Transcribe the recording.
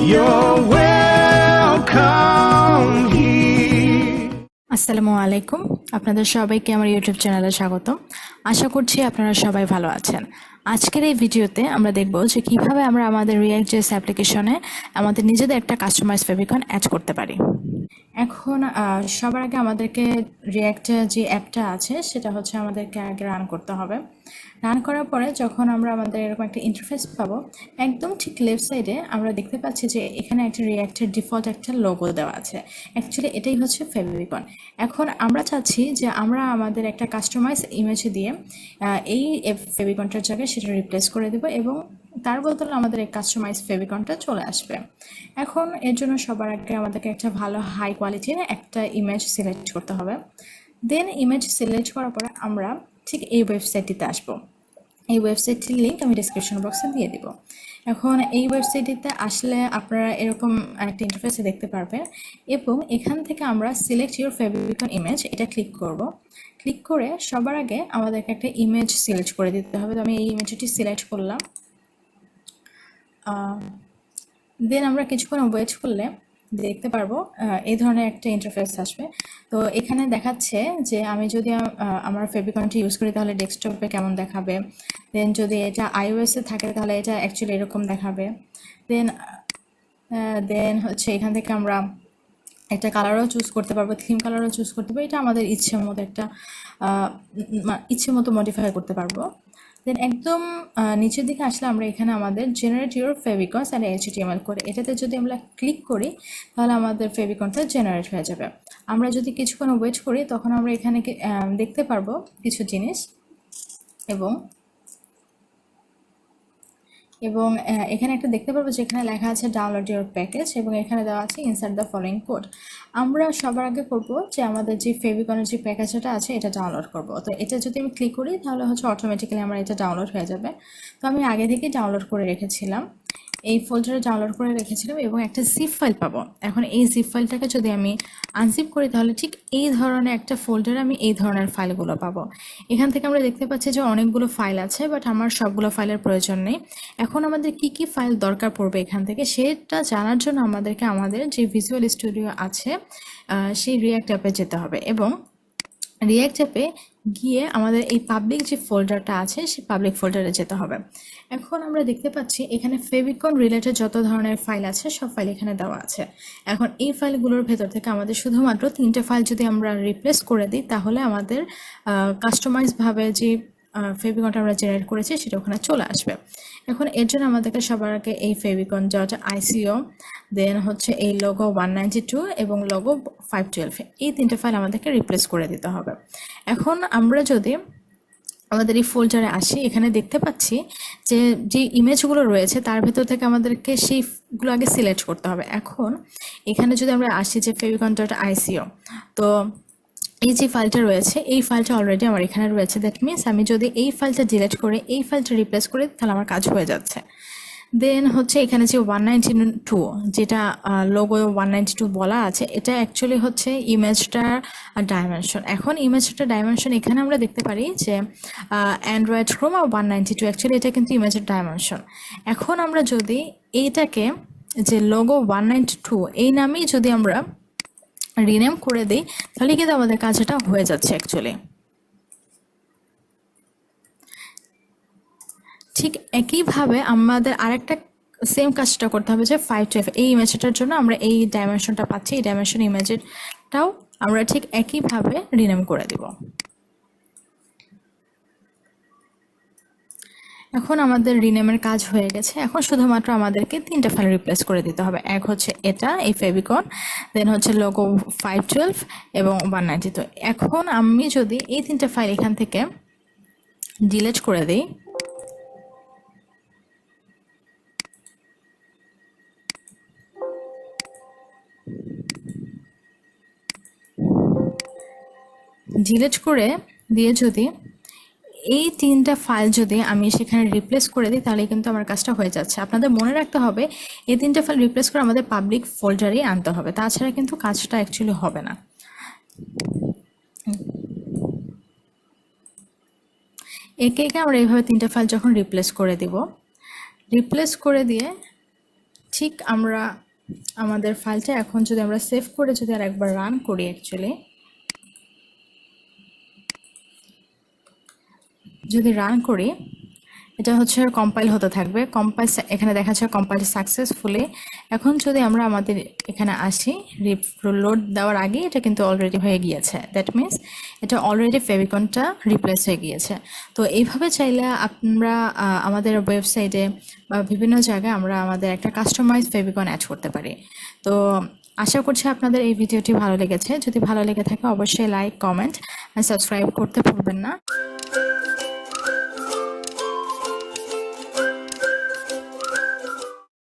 You're welcome here. আসসালামু আলাইকুম, আপনাদের সবাইকে আমার ইউটিউব চ্যানেলে স্বাগত। আশা করছি আপনারা সবাই ভালো আছেন। আজকের এই ভিডিওতে আমরা দেখব যে কিভাবে আমরা আমাদের React.js অ্যাপ্লিকেশনে আমাদের নিজেদের একটা কাস্টমাইজ ফেভিকন অ্যাড করতে পারি। এখন সবার আগে আমাদেরকে রিয়্যাক্ট যে অ্যাপটা আছে সেটা হচ্ছে আমাদেরকে আগে রান করতে হবে। রান করার পরে যখন আমরা আমাদের এরকম একটা ইন্টারফেস পাবো, একদম ঠিক লেফট সাইডে আমরা দেখতে পাচ্ছি যে এখানে একটা রিয়্যাক্টের ডিফল্ট একটা লোগো দেওয়া আছে। অ্যাকচুয়ালি এটাই হচ্ছে ফেভিকন। এখন আমরা চাচ্ছি যে আমরা আমাদের একটা কাস্টমাইজ ইমেজ দিয়ে এই ফেভিকনটার জায়গায় সেটা রিপ্লেস করে দেব এবং তার বদলে আমাদের এই কাস্টমাইজ ফেভিকনটা চলে আসবে। এখন এর জন্য সবার আগে আমাদেরকে একটা ভালো হাই কোয়ালিটির একটা ইমেজ সিলেক্ট করতে হবে। দেন ইমেজ সিলেক্ট করার পরে আমরা ঠিক এই ওয়েবসাইটটিতে আসবো। এই ওয়েবসাইটটির লিঙ্ক আমি ডিসক্রিপশন বক্সে দিয়ে দিব। এখন এই ওয়েবসাইটটিতে আসলে আপনারা এরকম একটা ইন্টারফেসে দেখতে পারবেন এবং এখান থেকে আমরা সিলেক্ট ইউর ফেভিকন ইমেজ এটা ক্লিক করব। ক্লিক করে সবার আগে আমাদেরকে একটা ইমেজ সিলেক্ট করে দিতে হবে। তো আমি এই ইমেজটি সিলেক্ট করলাম। দেন আমরা কিছুক্ষণ ওয়েট করলে দেখতে পারবো এই ধরনের একটা ইন্টারফেস আসবে। তো এখানে দেখাচ্ছে যে আমি যদি আমার ফেভিকনটি ইউজ করি তাহলে ডেস্কটপে কেমন দেখাবে। দেন যদি এটা iOS-এ থাকে তাহলে এটা অ্যাকচুয়ালি এরকম দেখাবে। দেন হচ্ছে এখান থেকে আমরা একটা কালারও চুজ করতে পারবো, থিম কালারও চুজ করতে পারবো। এটা আমাদের ইচ্ছে মতো একটা ইচ্ছে মতো মডিফাই করতে পারবো। দেন একদম নিচের দিকে আসলে আমরা এখানে আমাদের জেনারেট ইউর ফেভিকনস অ্যান্ড HTML করে এটাতে যদি আমরা ক্লিক করি তাহলে আমাদের ফেভিকনটা জেনারেট হয়ে যাবে। আমরা যদি কিছুক্ষণ ওয়েট করি তখন আমরা এখানে দেখতে পারবো কিছু জিনিস এবং এখানে একটা দেখতে পারবো যে এখানে লেখা আছে ডাউনলোড ইউর প্যাকেজ এবং এখানে দেওয়া আছে ইনসার্ট দ্য ফলোইং কোড। আমরা সবার আগে করব যে আমাদের যে ফেভিকনের যে প্যাকেজটা আছে এটা ডাউনলোড করব। তো এটা যদি আমি ক্লিক করি তাহলে হচ্ছে অটোমেটিক্যালি আমার এটা ডাউনলোড হয়ে যাবে। তো আমি আগে থেকেই ডাউনলোড করে রেখেছিলাম, এই ফোল্ডারে ডাউনলোড করে রেখেছিলাম এবং একটা জিপ ফাইল পাবো। এখন এই জিপ ফাইলটাকে যদি আমি আনজিপ করি তাহলে ঠিক এই ধরনের একটা ফোল্ডারে আমি এই ধরনের ফাইলগুলো পাবো। এখান থেকে আমরা দেখতে পাচ্ছি যে অনেকগুলো ফাইল আছে, বাট আমার সবগুলো ফাইলের প্রয়োজন নেই। এখন আমাদের কি কি ফাইল দরকার পড়বে এখান থেকে সেটা জানার জন্য আমাদেরকে আমাদের যে ভিজুয়াল স্টুডিও আছে সেই রিয়্যাক্ট অ্যাপে যেতে হবে এবং রিয়্যাক্ট অ্যাপে গিয়ে আমাদের এই পাবলিক যে ফোল্ডারটা আছে সেই পাবলিক ফোল্ডারে যেতে হবে। এখন আমরা দেখতে পাচ্ছি এখানে ফেভিকন রিলেটেড যত ধরনের ফাইল আছে সব ফাইল এখানে দেওয়া আছে। এখন এই ফাইলগুলোর ভেতর থেকে আমাদের শুধুমাত্র 3টে ফাইল যদি আমরা রিপ্লেস করে দিই তাহলে আমাদের কাস্টমাইজভাবে যে ফেভিকনটা আমরা জেনারেট করেছি সেটা ওখানে চলে আসবে। এখন এর জন্য আমাদেরকে সবার আগে এই ফেভিকন .ico দেন হচ্ছে এই লোগো 192 এবং লোগো 512 এই 3টে ফাইল আমাদেরকে রিপ্লেস করে দিতে হবে। এখন আমরা যদি আমাদের এই ফোল্ডারে আসি এখানে দেখতে পাচ্ছি যে যে ইমেজগুলো রয়েছে তার ভেতর থেকে আমাদেরকে সেইগুলো আগে সিলেক্ট করতে হবে। এখন এখানে যদি আমরা আসি যে favicon.ico, তো এই যে ফাইলটা রয়েছে এই ফাইলটা অলরেডি আমার এখানে রয়েছে। দ্যাট মিনস আমি যদি এই ফাইলটা ডিলিট করে এই ফাইলটা রিপ্লেস করি তাহলে আমার কাজ হয়ে যাচ্ছে। দেন হচ্ছে এখানে যে 192 যেটা লোগো 192 বলা আছে এটা অ্যাকচুয়ালি হচ্ছে ইমেজটার ডাইমেনশন। এখন ইমেজটার ডাইমেনশন এখানে আমরা দেখতে পারি যে অ্যান্ড্রয়েড ক্রোম আর 192 অ্যাকচুয়ালি এটা কিন্তু ইমেজের ডাইমেনশন। এখন আমরা যদি এইটাকে যে লোগো 192 এই নামেই যদি আমরা রিনেম করে দিই তাহলে কিন্তু আমাদের কাজটা হয়ে যাচ্ছে অ্যাকচুয়ালি। ঠিক একইভাবে আমাদের আরেকটা সেম কাজটা করতে হবে যে 512 এই ইমেজটার জন্য আমরা এই ডাইমেনশনটা পাচ্ছি, এই ডাইমেনশন ইমেজটাও আমরা ঠিক একইভাবে রিনেম করে দিব। এখন আমাদের রিনেমের কাজ হয়ে গেছে। এখন শুধুমাত্র আমাদেরকে 3টে ফাইল রিপ্লেস করে দিতে হবে। এক হচ্ছে এটা এই ফেভিকন, দেন হচ্ছে লোগো 512 এবং 192। এখন আমি যদি এই 3টে ফাইল এখান থেকে ডিলিট করে দিই ডিলিট করে দিয়ে যদি এই 3টা ফাইল যদি আমি সেখানে রিপ্লেস করে দিই তাহলে কিন্তু আমার কাজটা হয়ে যাচ্ছে। আপনাদের মনে রাখতে হবে এই 3টা ফাইল রিপ্লেস করে আমাদের পাবলিক ফোল্ডারেই আনতে হবে, তাছাড়া কিন্তু কাজটা অ্যাকচুয়ালি হবে না। একে আমরা এইভাবে 3টে ফাইল যখন রিপ্লেস করে দিব, রিপ্লেস করে দিয়ে ঠিক আমরা আমাদের ফাইলটা এখন যদি আমরা সেভ করে যদি আর একবার রান করি, অ্যাকচুয়ালি যদি রান করি, এটা হচ্ছে কম্পাইল হতে থাকবে। কম্পাইল এখানে দেখা যাচ্ছে কম্পাইল সাকসেসফুলি। এখন যদি আমরা আমাদের এখানে আসি, লোড দেওয়ার আগে এটা কিন্তু অলরেডি হয়ে গিয়েছে। দ্যাট মিনস এটা অলরেডি ফেভিকনটা রিপ্লেস হয়ে গিয়েছে। তো এইভাবে চাইলে আমরা আমাদের ওয়েবসাইটে বা বিভিন্ন জায়গায় আমরা আমাদের একটা কাস্টমাইজ ফেভিকন অ্যাড করতে পারি। তো আশা করছি আপনাদের এই ভিডিওটি ভালো লেগেছে। যদি ভালো লেগে থাকে অবশ্যই লাইক, কমেন্ট আর সাবস্ক্রাইব করতে ভুলবেন না।